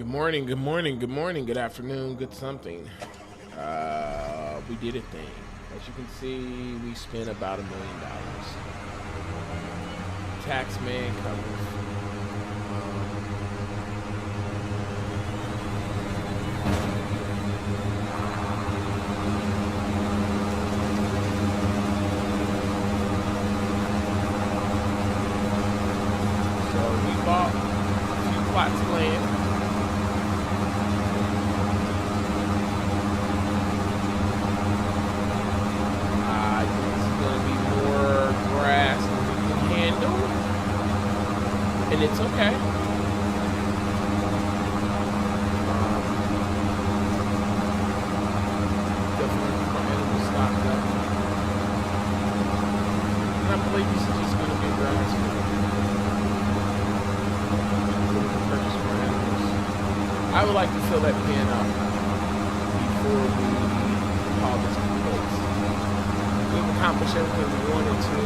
Good morning, good afternoon, good something. We did a thing. As you can see, we spent about $1 million. Tax man covers. So we bought a few plots of land. And it's okay. Definitely more animals stocked up. And I believe this is just going to be grass. Purchase more animals. I would like to fill that can up before we call this complete. We've accomplished everything we wanted to.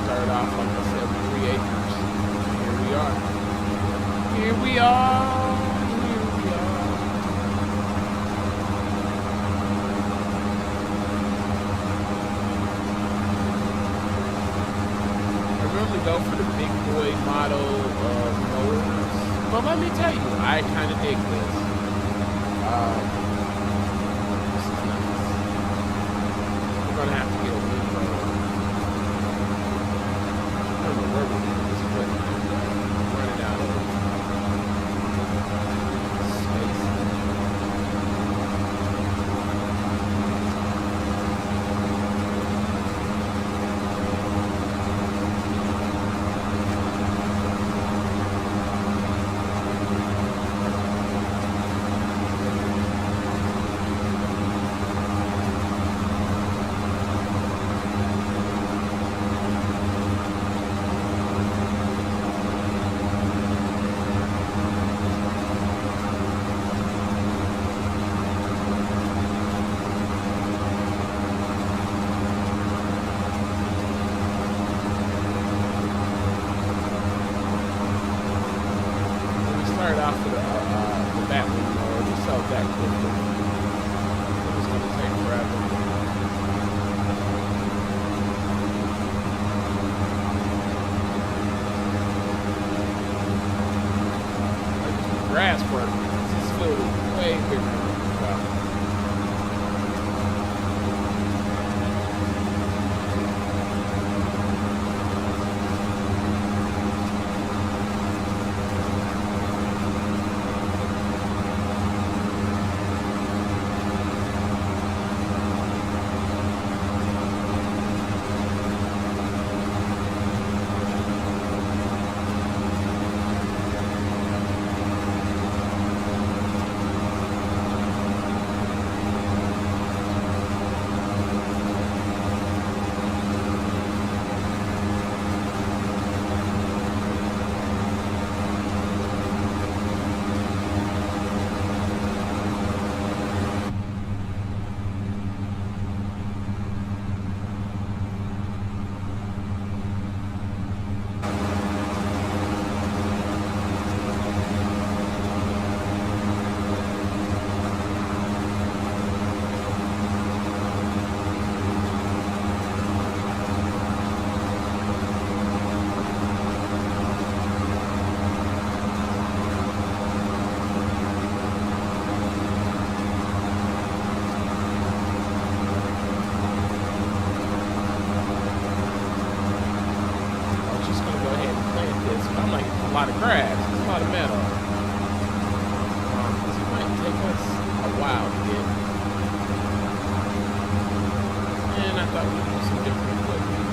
Started off, like I said, with 3 acres. Here we are. Here we are. Here we are. I normally go for the big boy model of mowers, but let me tell you, I kind of dig this. This is nice. We're gonna have to get a windrow. Where we need this, but running out of space. Started off with the bat window. We sold that quickly. It was going to take forever. Like grass work. This field is way bigger than well. I'm like, a lot of grass, it's a lot of meadow. This might take us a while to get. And I thought we'd do some different equipment.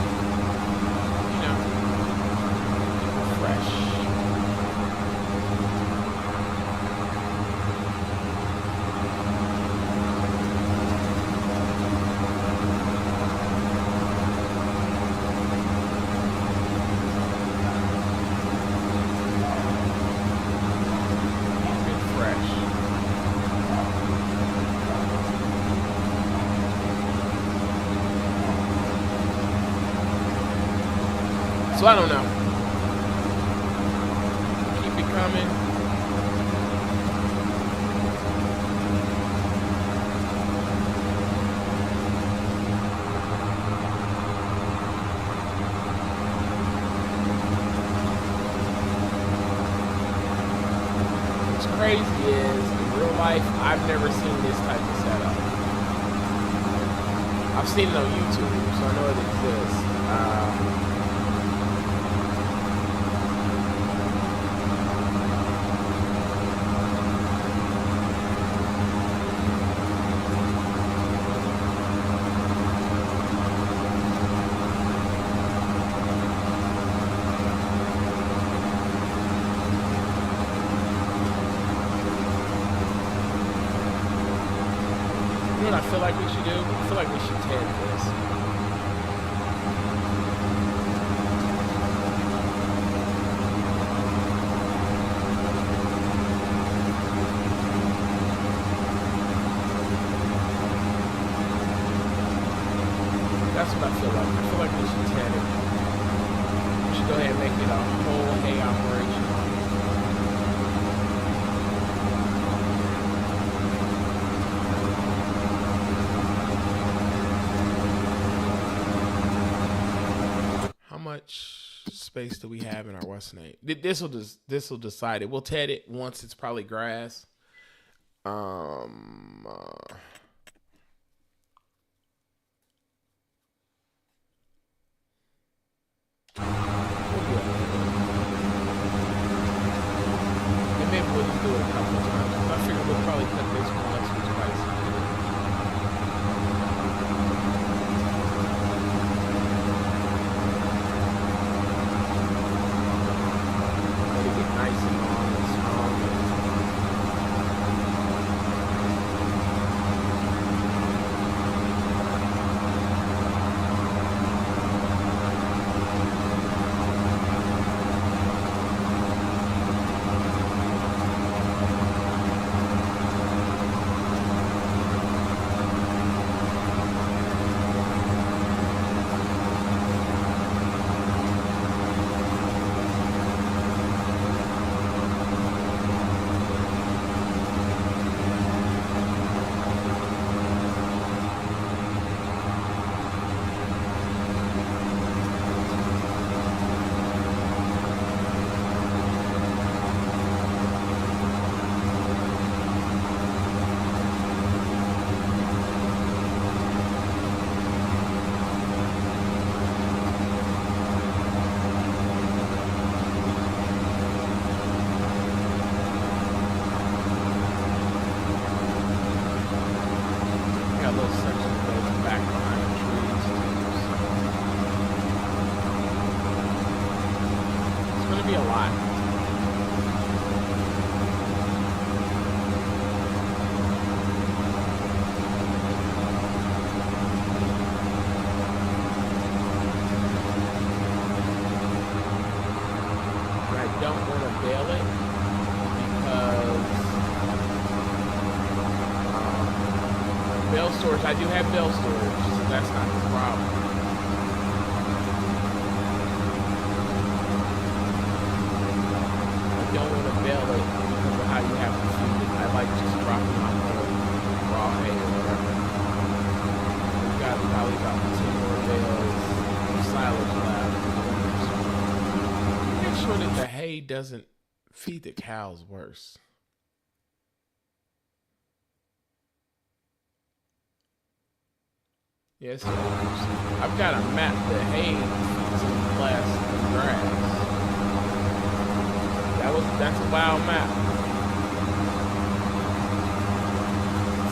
You know, fresh. I don't know. Keep it coming. What's crazy is, in real life, I've never seen this type of setup. I've seen it on YouTube, so I know it exists. You know what I feel like we should do? I feel like we should tag this. That's what I feel like. I feel like we should tag it. We should go ahead and make it a whole hay operation. How much space do we have in our Western Aid? This will decide it. We'll ted it once it's probably grass. And maybe we'll just do it a couple of times. I figure we'll probably cut this one once or twice. Let it get nice and long and strong. Be a lot. And I don't want to bail it because bale storage, I do have bale storage, so that's not the problem. Don't want to bail it because of how you have to feed it. I like just dropping off the raw hay or whatever. We've got probably about 10 more bales of silage left. Make sure that the hay doesn't feed the cows worse. Yes, I've got to map the hay feeds on the plastic grass. That's a wild map.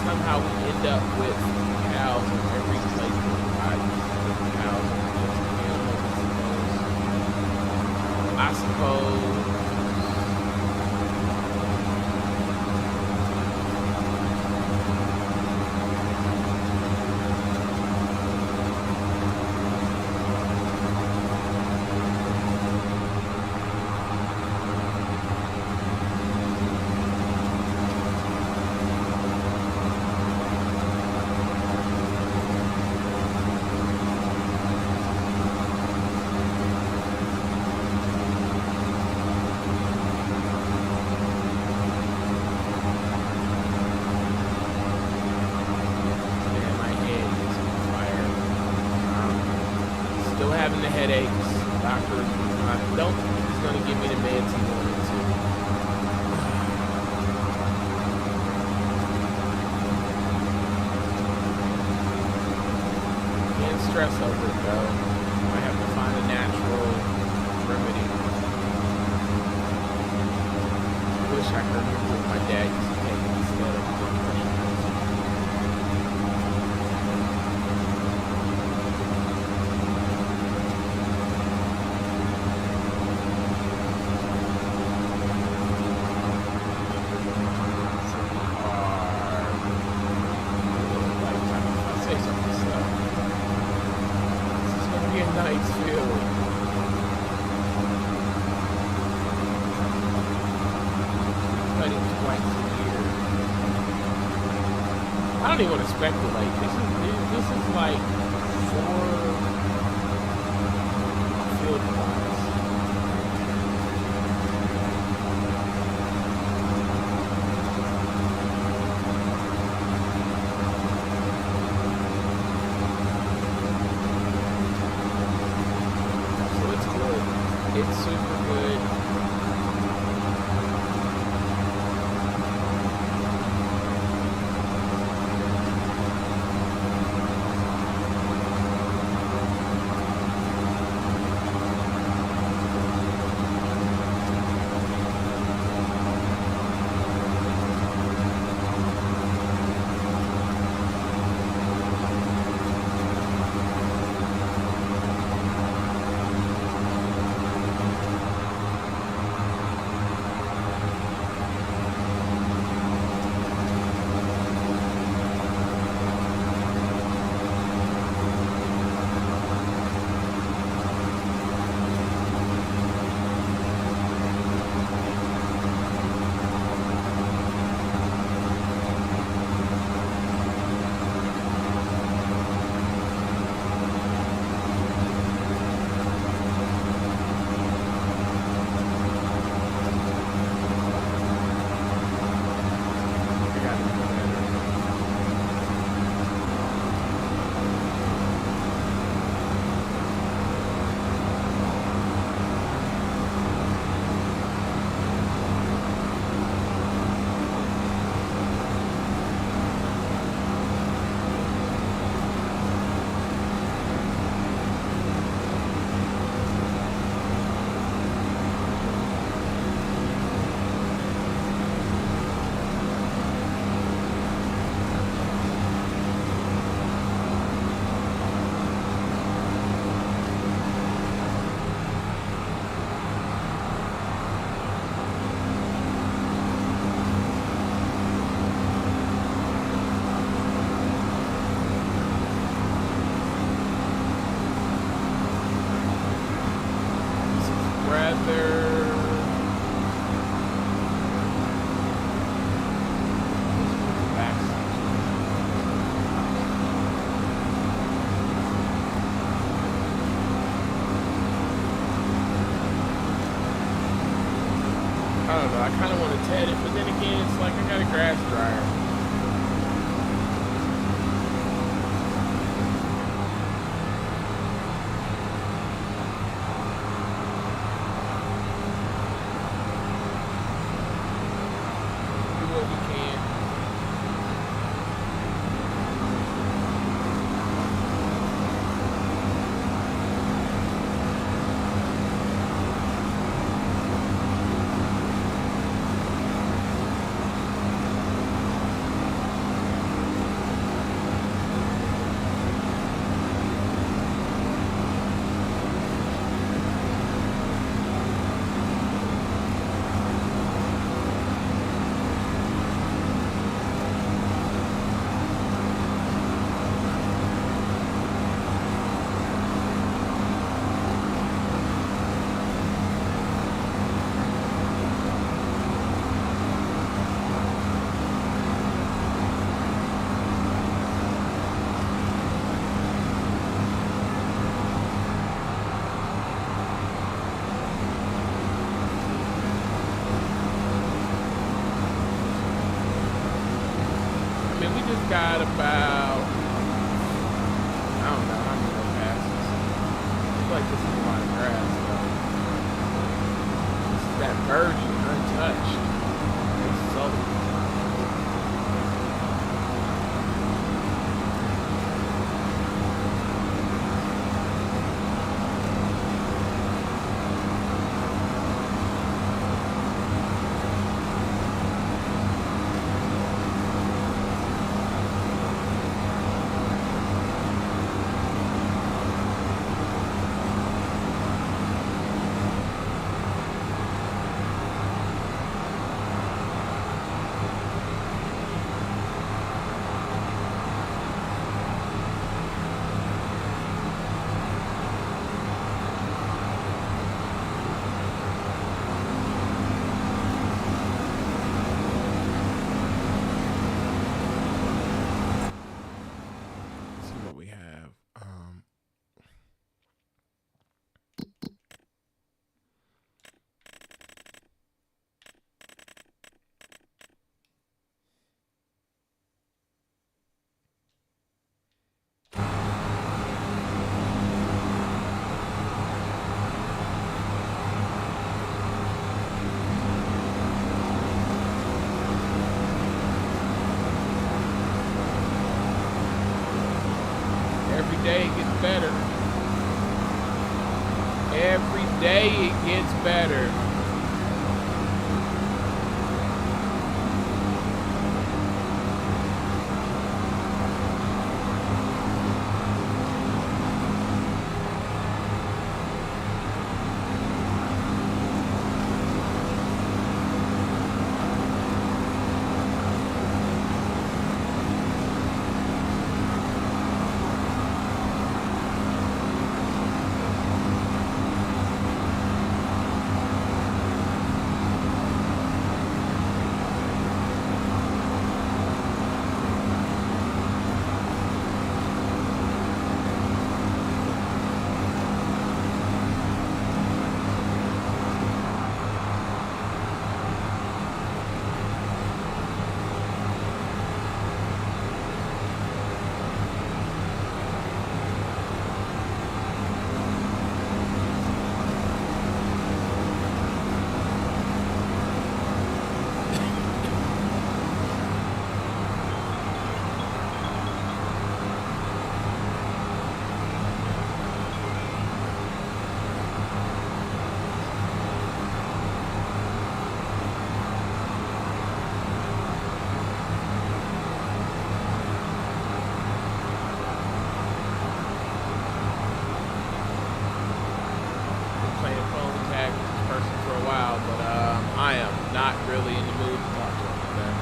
Somehow we end up with cows in every place we ride. Cows are just animals, I suppose. gonna give me the meds he wanted to. Can't stress over it though. I have to find a natural remedy. Wish I could remember what my dad used to take instead of blood pressure medicine. Nice feeling. Cutting twice a year. I don't even want to speculate. This is like 4 field miles. It's super good. I don't know. I kind of want to ted it, but then again, it's like I got a grass dryer. Do what we can. Got about, I don't know how many more passes. I feel like this is a lot of grass though. virgin, untouched. It's sully. Every day it gets better. Every day it gets better. I am not really in the mood to talk to him today.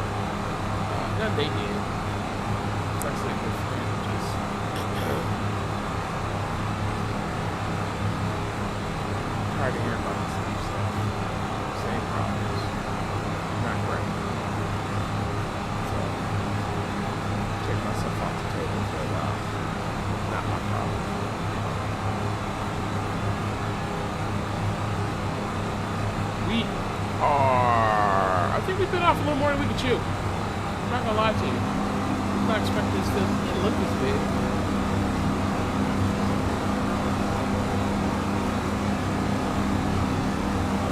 None they did. It's actually a good friend. Just hard to hear about the same stuff. Same problems. Not great. So, take myself off the table for a while. Not my problem. I think we've been off a little more than we can chew. I'm not gonna lie to you. I'm not expecting this to look this big.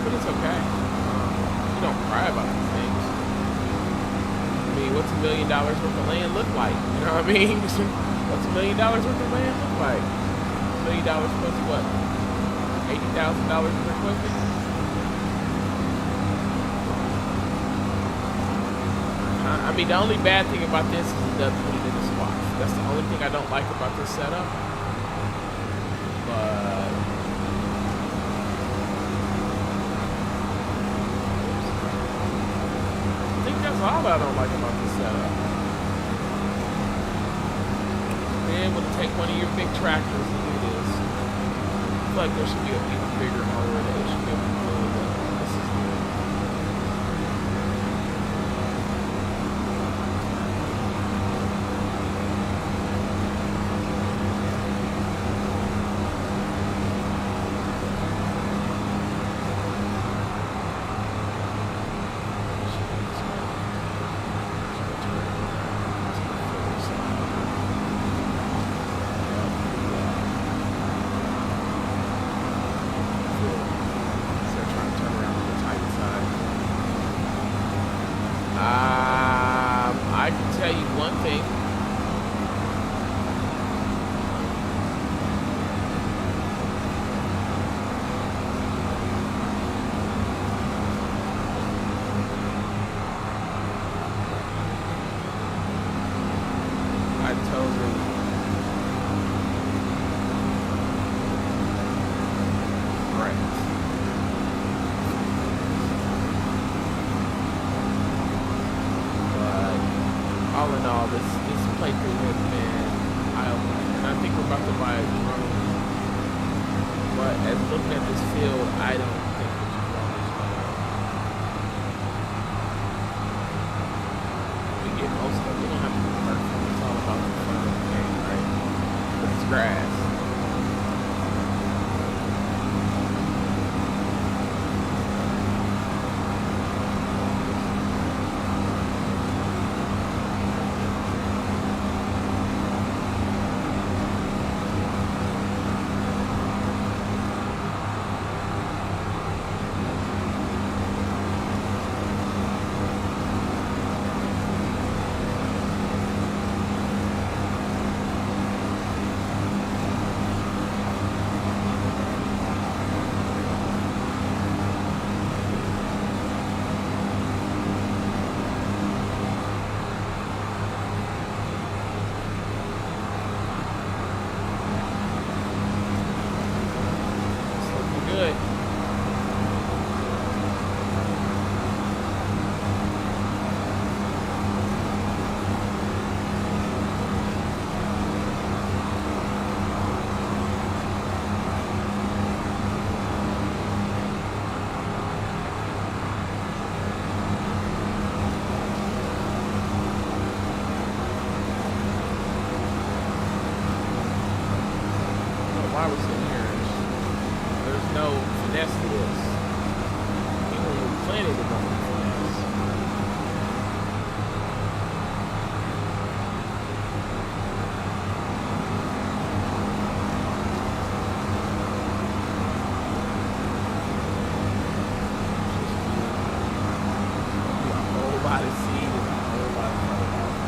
But it's okay. You don't cry about these things. I mean, what's $1 million worth of land look like? You know what I mean? What's $1 million worth of land look like? $1 million plus what? $80,000 per equipment? I mean, the only bad thing about this is it doesn't put it in the squats. That's the only thing I don't like about this setup. But I think that's all I don't like about this setup. Being able to take one of your big tractors and do this. I feel like there should be a even bigger motor that it should be able to do it. This is good. all, this playthrough has been eye-opening, and I think we're about to buy a drone. But as looking at this field, I don't think this drone is gonna. We get most of it. We don't have to be perfect. It's all about the fun of the game, right? But it's grass. Good. Why we're sitting here? There's no finesse to this. Even when you're planning to go with finesse. Just a whole lot of seed and a whole lot of fertilizer.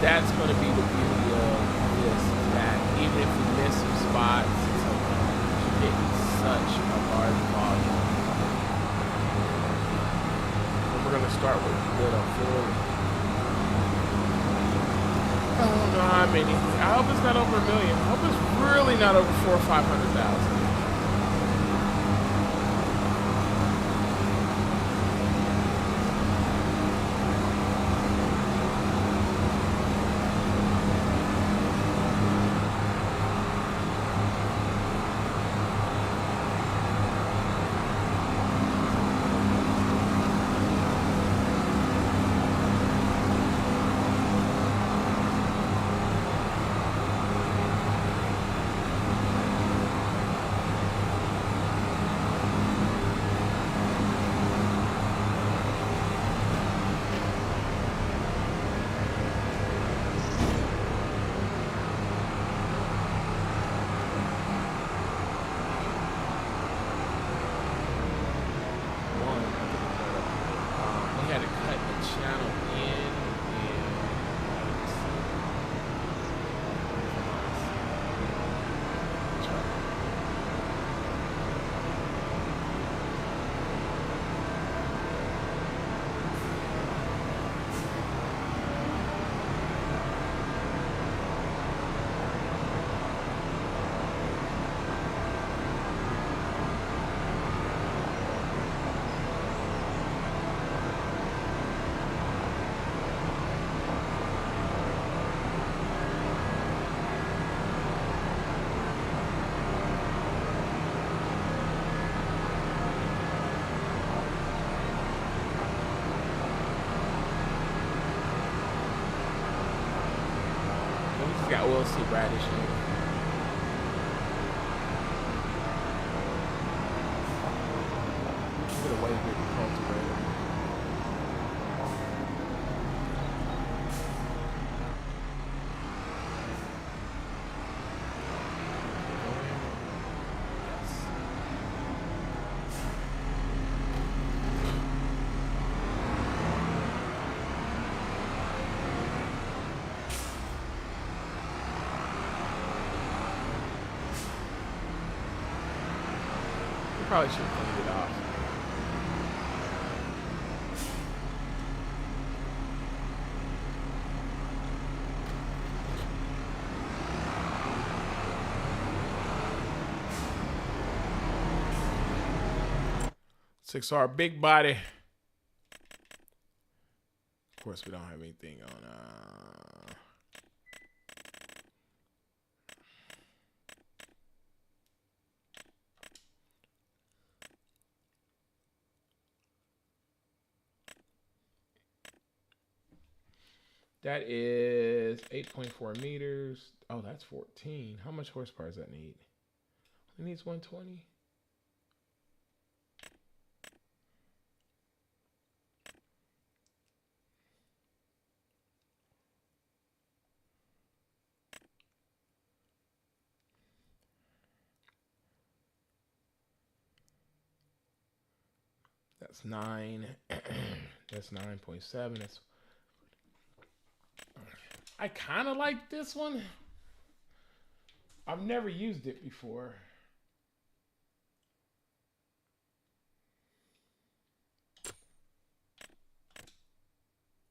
That's going to be the beauty of this, is that even if we miss some spots, it's okay. You're getting such a large volume. And we're going to start with good on food. I don't know how many. I hope it's not over 1 million. I hope it's really not over 400,000 or 500,000. Got oilseed radish in it. Get away with the cultivator. Probably should have cleaned it off. Six R big body. Of course, we don't have anything on. That is 8.4 meters. Oh, that's 14. How much horsepower does that need? It needs 120. That's 9. That's 9.7. That's. I kind of like this one. I've never used it before.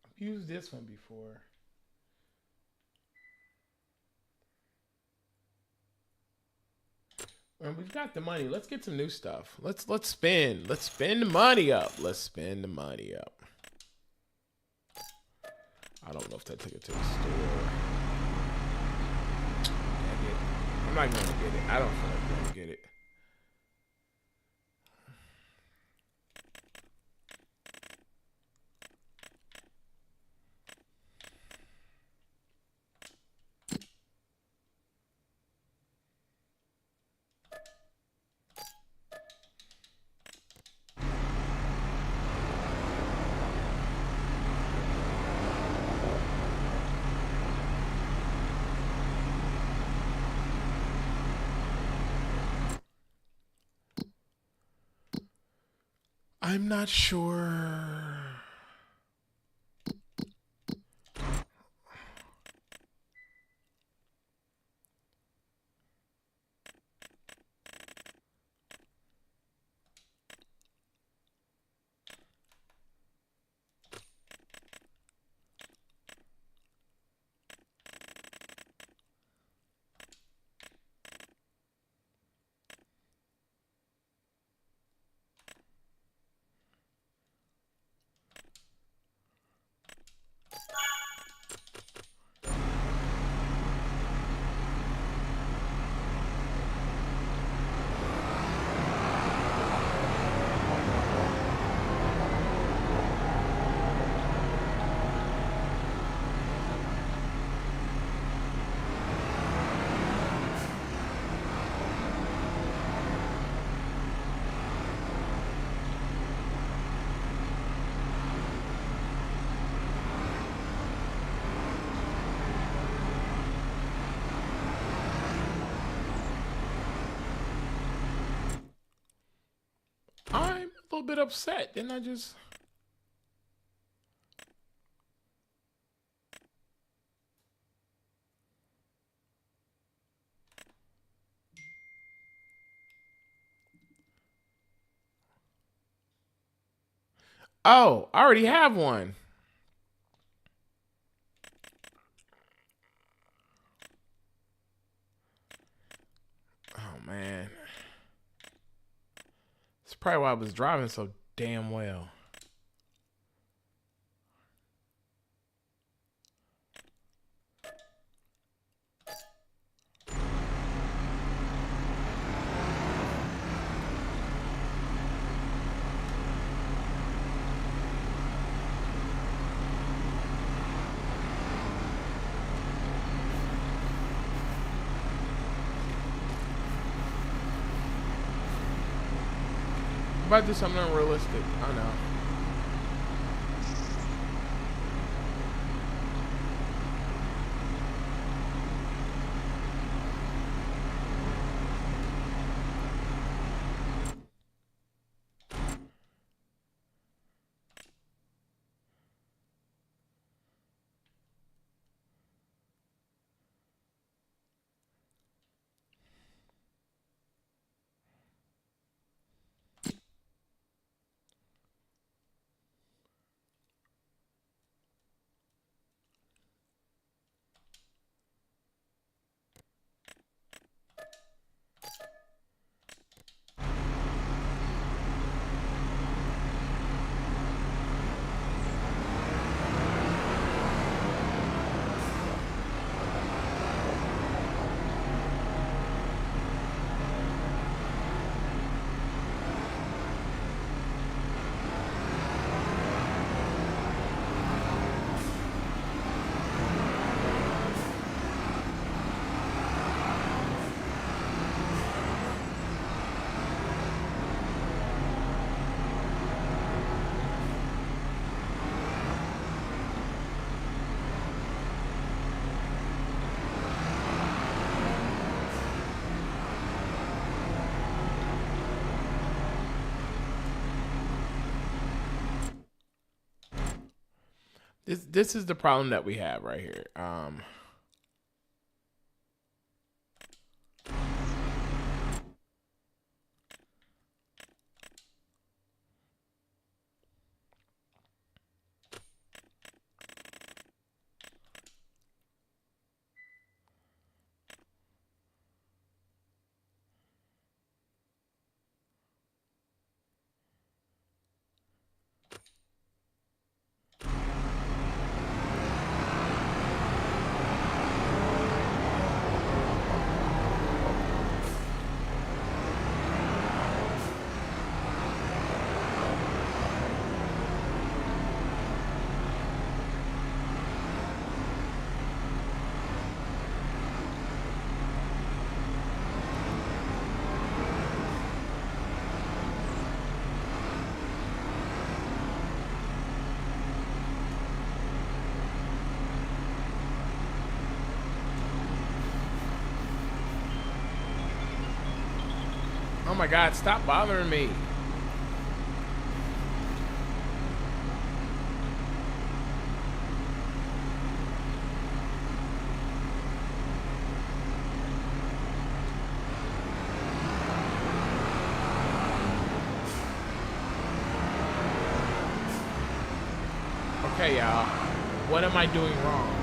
I've used this one before. And we've got the money. Let's get some new stuff. Let's spend. Let's spend the money up. Let's spend the money up. I don't know if that took it to the store. I'm not going to get it. I don't feel like I'm going to get it. I'm not sure. I'm a little bit upset. Didn't I just... Oh, I already have one. Oh, man. That's probably why I was driving so damn well. I'm about to do something unrealistic. I know. This is the problem that we have right here. Oh my God, stop bothering me. Okay, y'all. What am I doing wrong?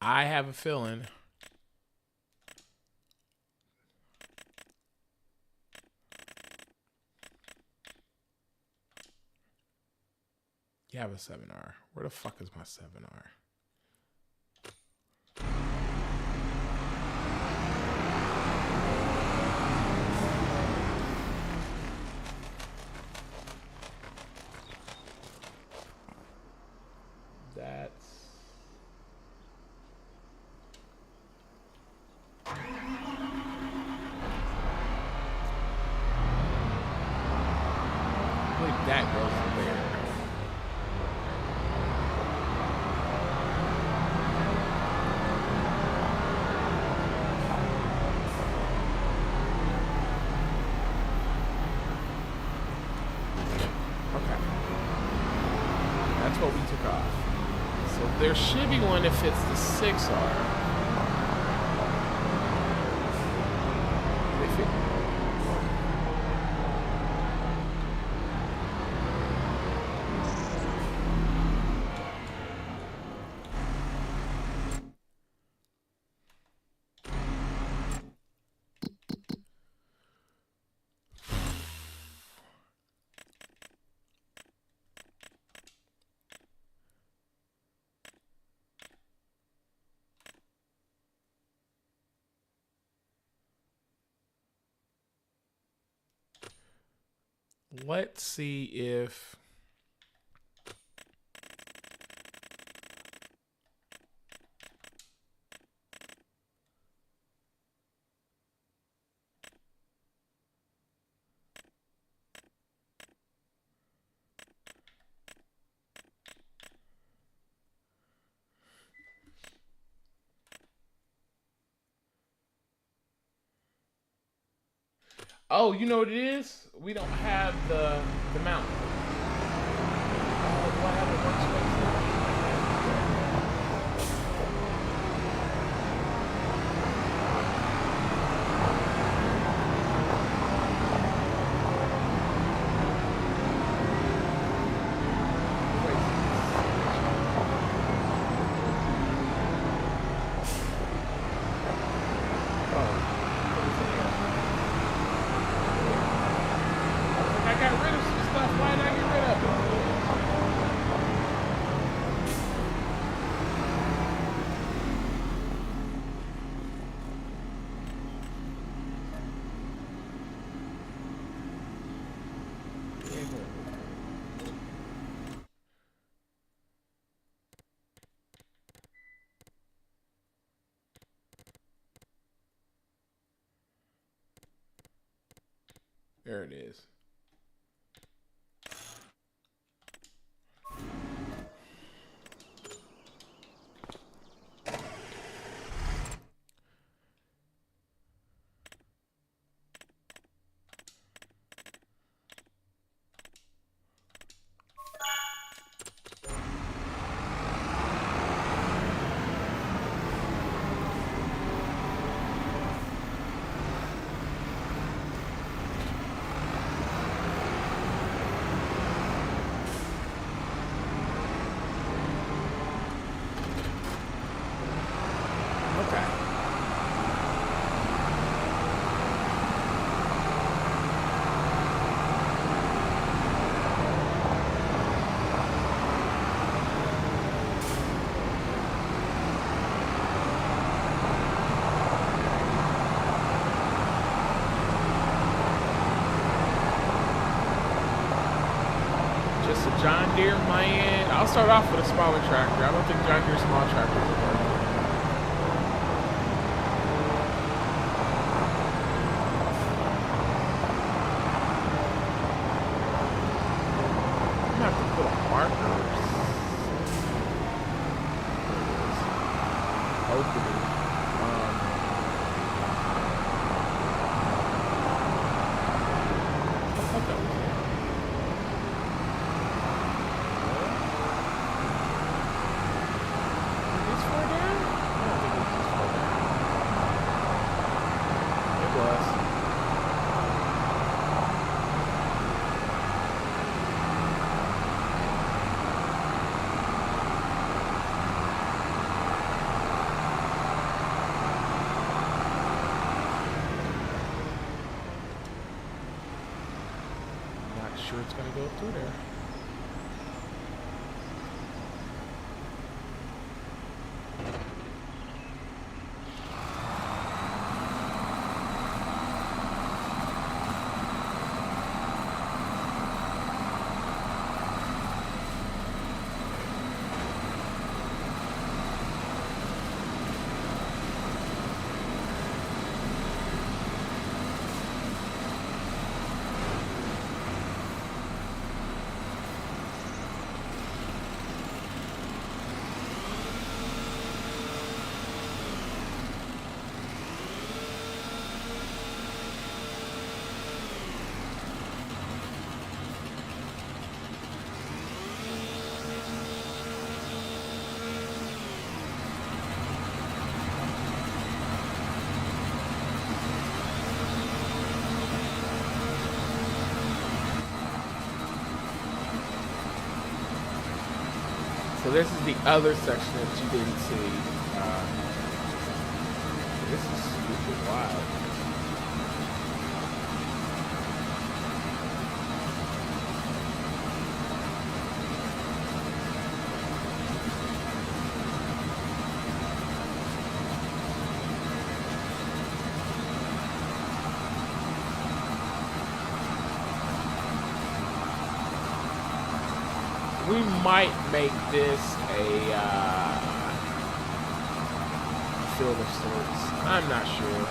I have a feeling. You have a 7R. Where the fuck is my 7R? That goes there. Okay. That's what we took off. So there should be one if it's the 6R. Let's see if oh, you know what it is? We don't have the mount. Do I have a workspace now? I got rid of some stuff. Why did I There it is. John Deere, man. I'll start off with a smaller tractor. I don't think John Deere small tractors will work. I'm gonna have to put a marker. Opening. I thought that was it. Sure it's gonna go through there. So this is the other section that you didn't see. This is super wild. We might make this a field of sorts. I'm not sure.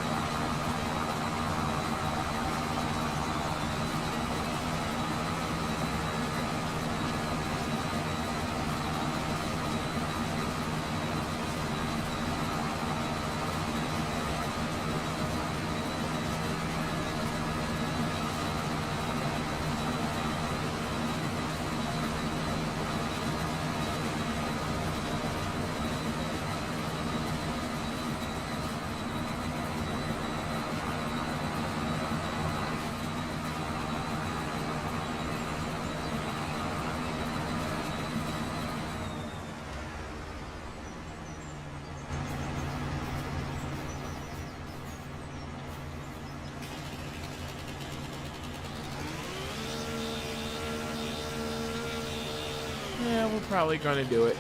Yeah, we're probably gonna do it.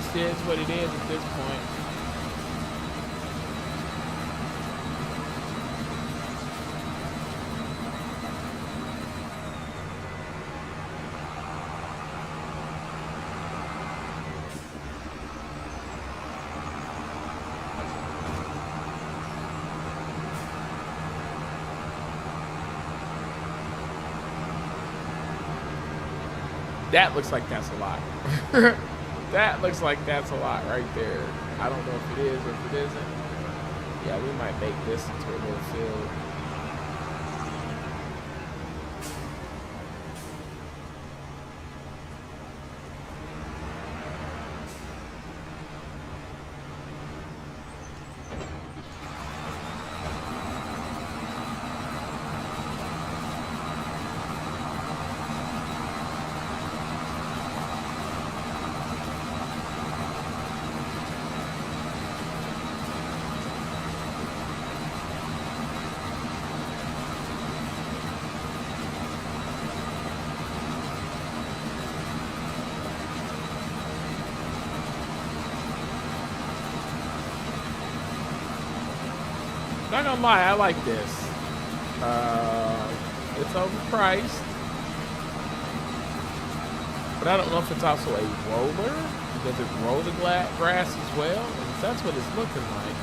just is what it is at this point. That looks like that's a lot. That looks like that's a lot right there. I don't know if it is or if it isn't. Yeah, we might make this into a little field. Not gonna lie, I like this. It's overpriced, but I don't know if it's also a roller. Does it roll the grass as well? Because that's what it's looking like.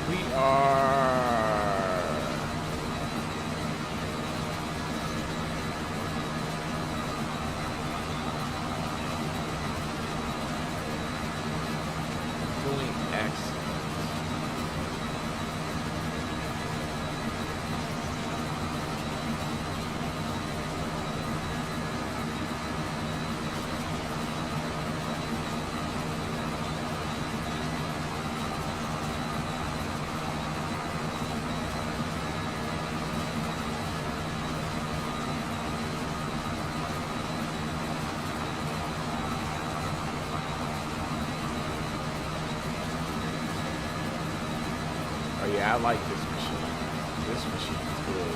We are doing excellent. Oh yeah, I like this machine. This machine is good.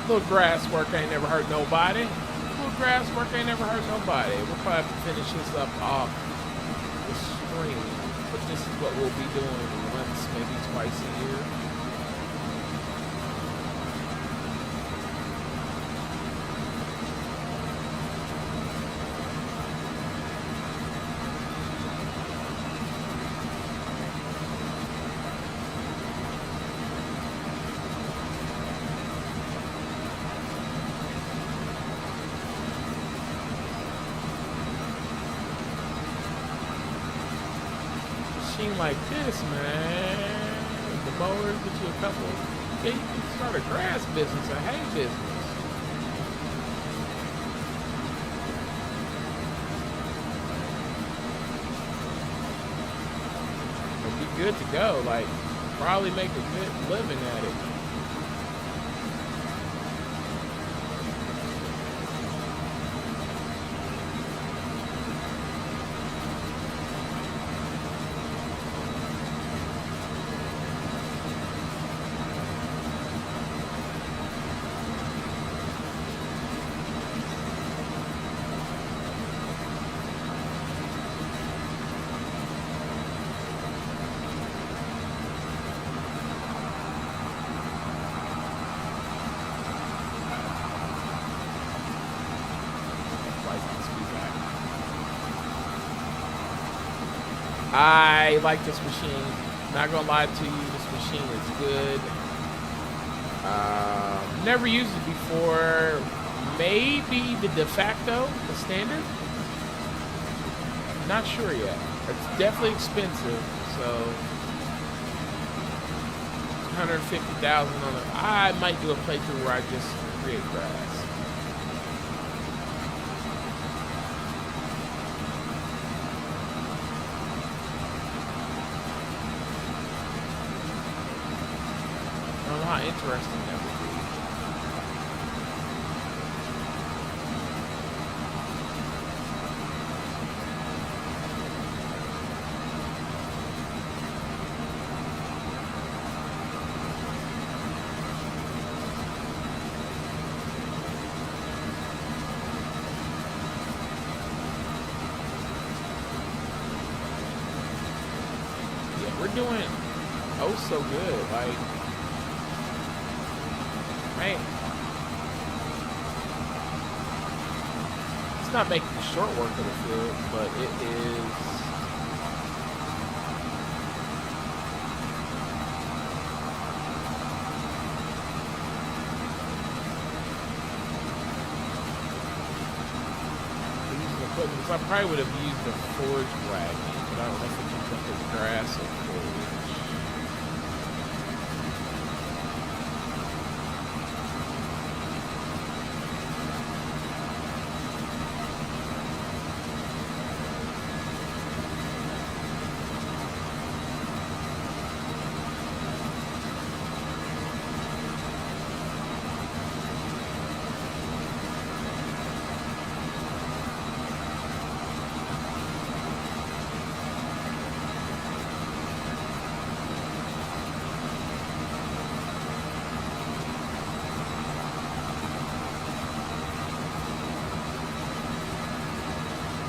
Little grass work ain't never hurt nobody. Grass work ain't never hurt nobody. We'll probably have to finish this up off the stream, but this is what we'll be doing once, maybe twice a year. Like this, man. The mowers get you a couple. Yeah, you can start a grass business, a hay business. It'll be good to go. Like, probably make a good living at it. I like this machine. Not gonna lie to you, this machine is good. Never used it before. Maybe the de facto, the standard. Not sure yet. It's definitely expensive, so 150,000 on it. I might do a playthrough where I just create grass. I don't know how interesting that would be. Yeah, we're doing oh so good. Like, man, it's not making short work of the field, but it is. Because I probably would have used the forage wagon, but I don't know if it can cut the grass or forage.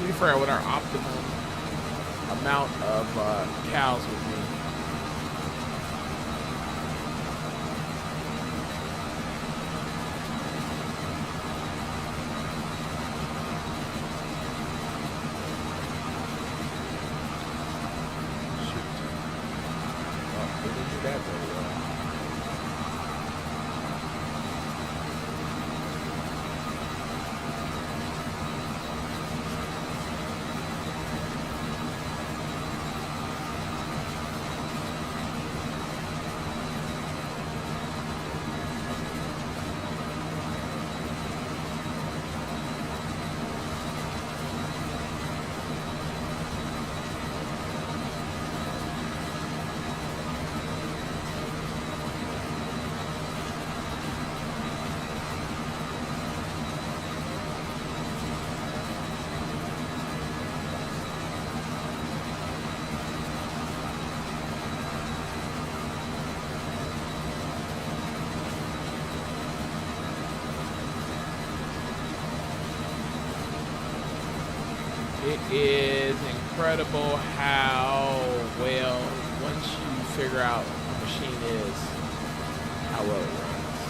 We figure out what our optimum amount of cows would be. Shoot. Oh, we didn't do that very well. It is incredible how well, once you figure out what the machine is, how well it runs.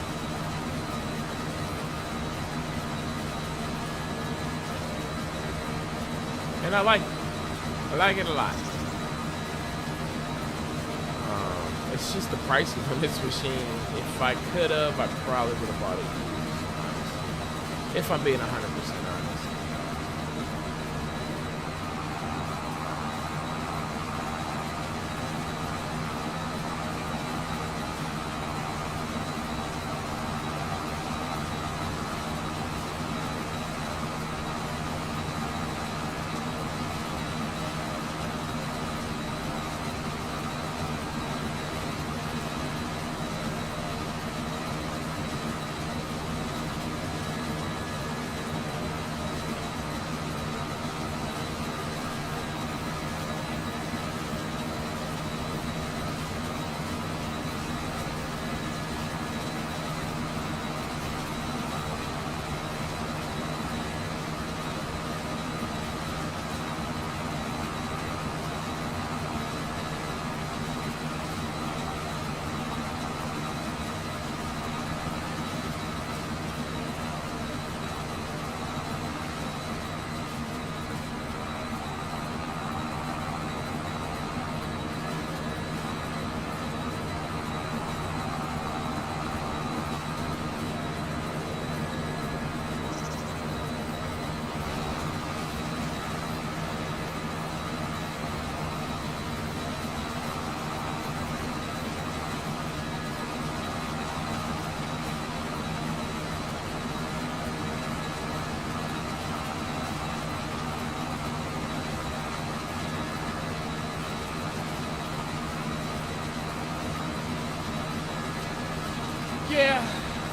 And I like it a lot. It's just the prices on this machine. If I could have, I probably would have bought it used, honestly. If I'm being 100% honest.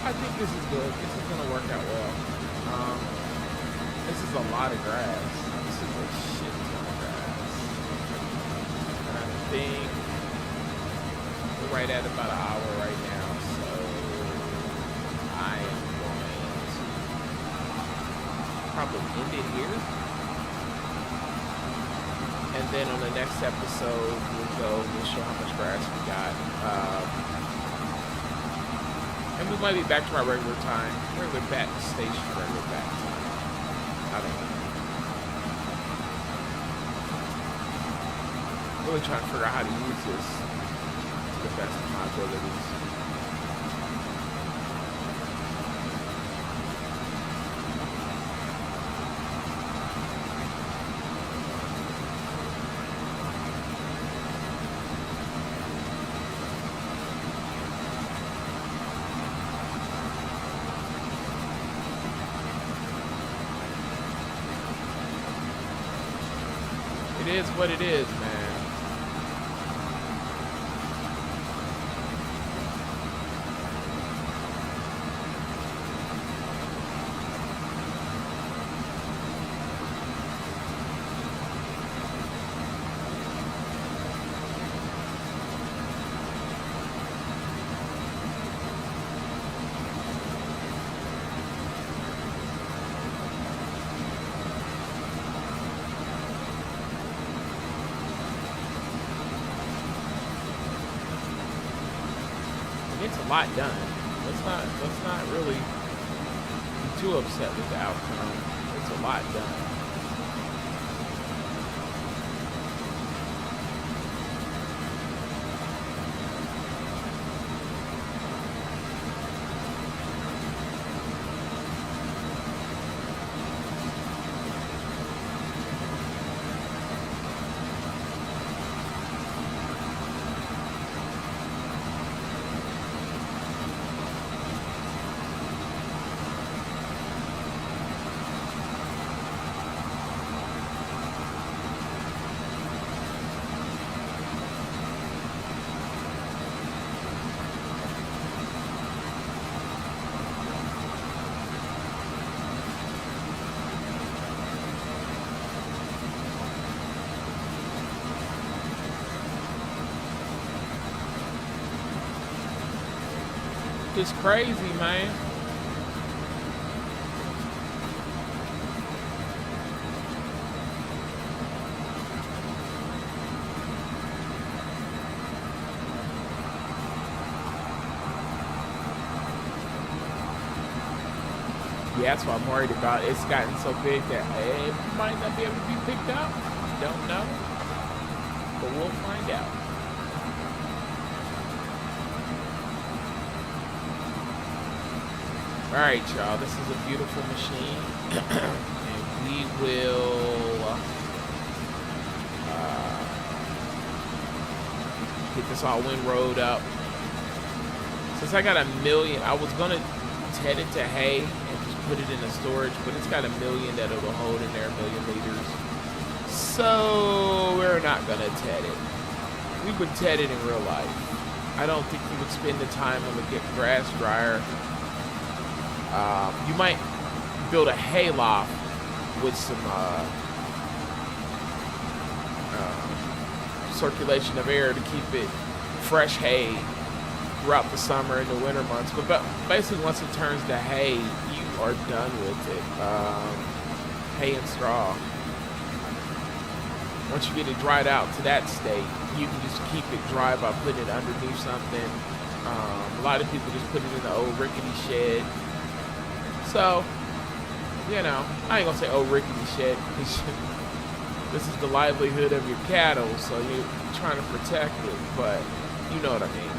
I think this is good. This is gonna work out well. Um, this is a lot of grass. This is a shit ton of grass. And I think we're right at about an hour right now, so I am going to probably end it here. And then on the next episode, we'll show how much grass we got. And we might be back to our regular time, regular back station, regular back time. I don't know. Really trying to figure out how to use this to the best of my abilities. It is what it is, man. It's a lot done. Let's not really be too upset with the outcome. It's a lot done. It's crazy, man. Yeah, that's what I'm worried about. It's gotten so big that it might not be able to be picked up. Don't know. But we'll find out. All right, y'all, this is a beautiful machine, and we will get this all windrowed up. Since I got a million, I was gonna ted it to hay and just put it in a storage, but it's got 1 million that it'll hold in there, 1 million liters. So we're not gonna ted it. We would ted it in real life. I don't think you would spend the time on the grass dryer. You might build a hay loft with some circulation of air to keep it fresh hay throughout the summer and the winter months. But basically, once it turns to hay, you are done with it. Hay and straw. Once you get it dried out to that state, you can just keep it dry by putting it underneath something. A lot of people just put it in the old rickety shed. So, you know, I ain't gonna say old rickety shed because this is the livelihood of your cattle, so you're trying to protect it, but you know what I mean.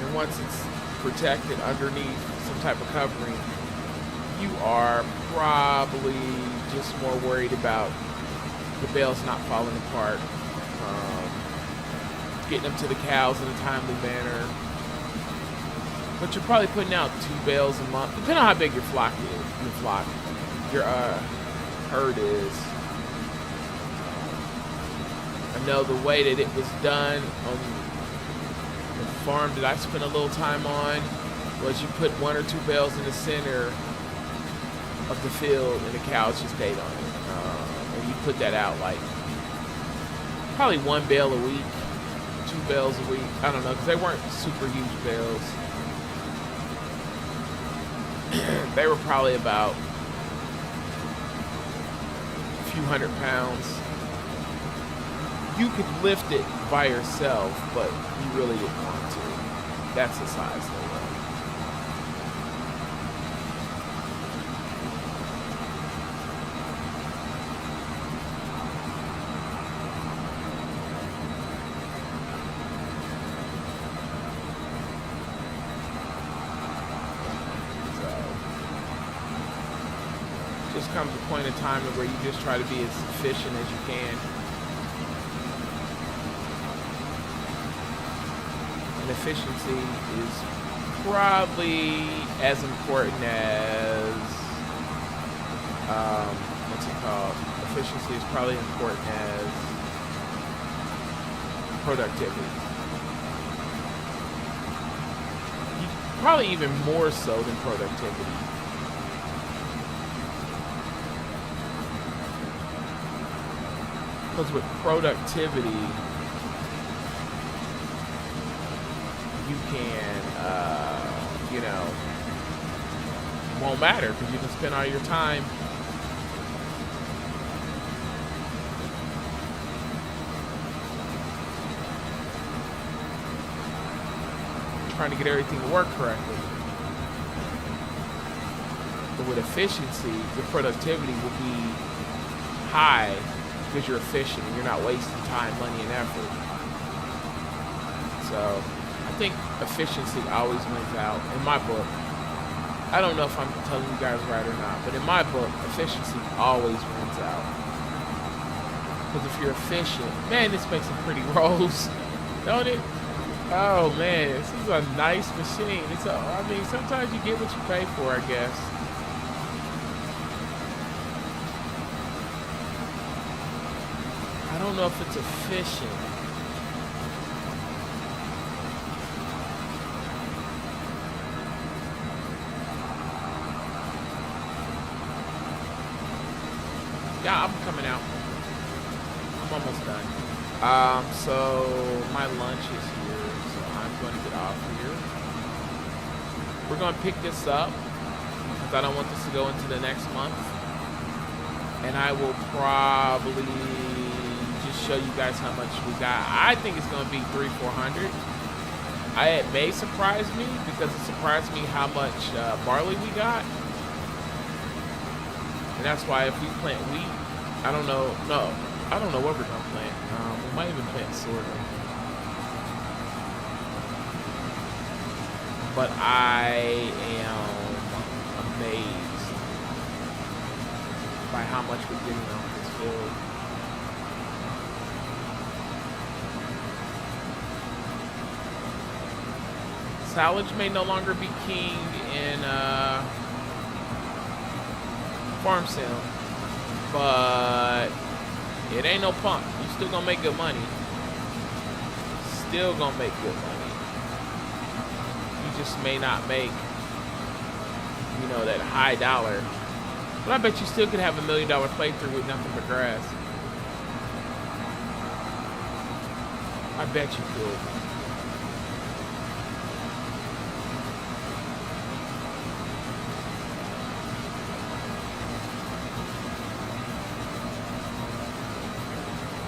And once it's protected underneath some type of covering, you are probably just more worried about the bales not falling apart, getting them to the cows in a timely manner. But you're probably putting out 2 bales a month, depending on how big your flock is, your herd is. I know the way that it was done on the farm that I spent a little time on was you put 1 or 2 bales in the center of the field and the cows just ate on it. And you put that out like probably 1 bale a week, 2 bales a week. I don't know, because they weren't super huge bales. They were probably about a few hundred pounds. You could lift it by yourself, but you really didn't want to. That's the size they were. Just comes a point in time where you just try to be as efficient as you can. And efficiency is probably as important as, what's it called? Efficiency is probably important as productivity. Probably even more so than productivity. Because with productivity, you can, it won't matter because you can spend all your time trying to get everything to work correctly. But with efficiency, your productivity will be high because you're efficient and you're not wasting time, money, and effort. So I think efficiency always wins out in my book. I don't know if I'm telling you guys right or not, but in my book, efficiency always wins out. Because if you're efficient, man, this makes some pretty rolls, don't it? Oh man, this is a nice machine. I mean, sometimes you get what you pay for, I guess. I don't know if it's efficient. Yeah, I'm coming out. I'm almost done. So my lunch is here, so I'm going to get off here. We're going to pick this up because I don't want this to go into the next month. And I will probably just show you guys how much we got. I think it's going to be 300-400. It may surprise me because it surprised me how much barley we got. And that's why if we plant wheat, I don't know. No, I don't know what we're going to plant. We might even plant sorghum. But I am amazed by how much we're getting off this field. Silage may no longer be king in farm sale, but it ain't no pump. You still gonna make good money. Still gonna make good money. You just may not make, that high dollar. But I bet you still could have $1 million playthrough with nothing but grass. I bet you could.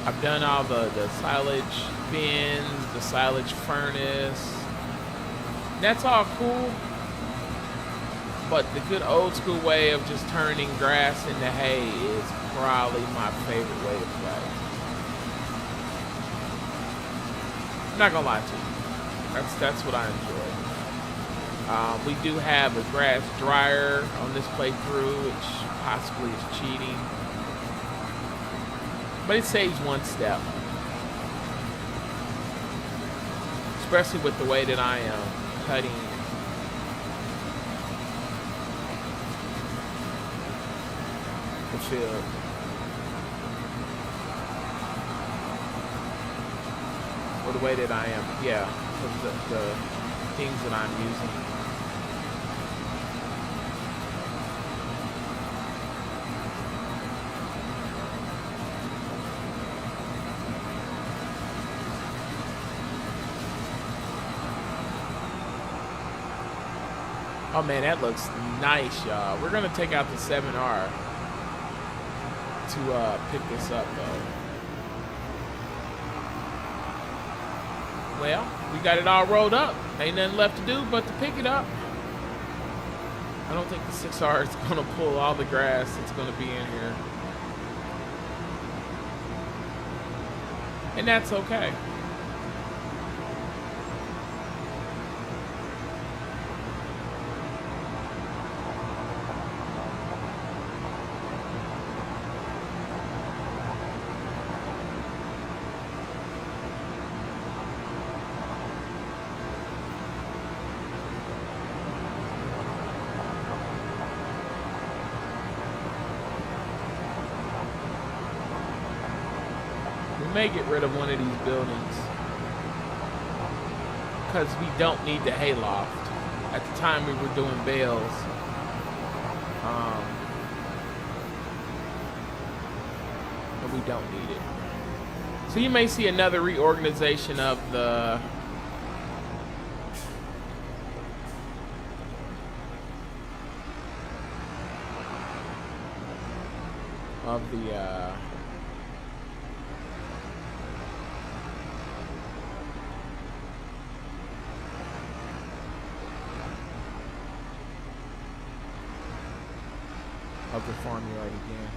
I've done all the silage bins, the silage furnace. That's all cool. But the good old school way of just turning grass into hay is probably my favorite way to play. I'm not gonna lie to you. That's what I enjoy. We do have a grass dryer on this playthrough, which possibly is cheating. But it saves one step. Especially with the way that I am cutting the field. for the way that I am. Yeah, for the things that I'm using. Oh man, that looks nice, y'all. We're gonna take out the 7R to pick this up though. Well, we got it all rolled up. Ain't nothing left to do but to pick it up. I don't think the 6R is gonna pull all the grass that's gonna be in here. And that's okay. We may get rid of one of these buildings because we don't need the hayloft. At the time we were doing bales, but we don't need it. So you may see another reorganization of the of the farmyard again.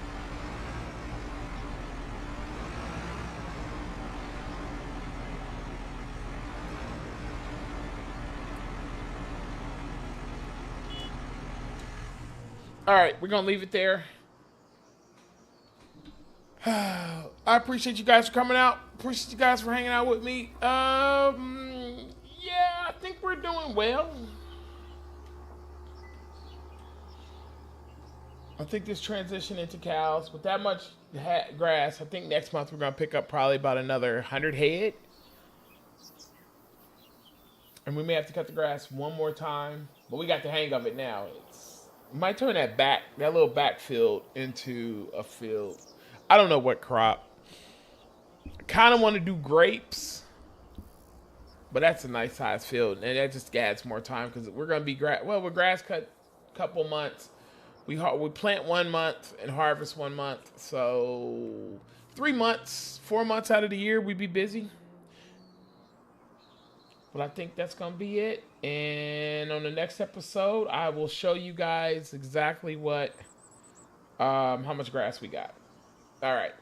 All right, we're gonna leave it there. I appreciate you guys for coming out. Appreciate you guys for hanging out with me. Yeah, I think we're doing well. I think this transition into cows with that much grass, I think next month we're gonna pick up probably about another 100 head, and we may have to cut the grass one more time. But we got the hang of it now. We might turn that little backfield into a field. I don't know what crop. I kind of want to do grapes, but that's a nice size field, and that just adds more time because we're gonna be we're grass cut a couple months. We plant 1 month and harvest 1 month, so 3 months, 4 months out of the year we'd be busy. But I think that's gonna be it. And on the next episode, I will show you guys exactly how much grass we got. All right.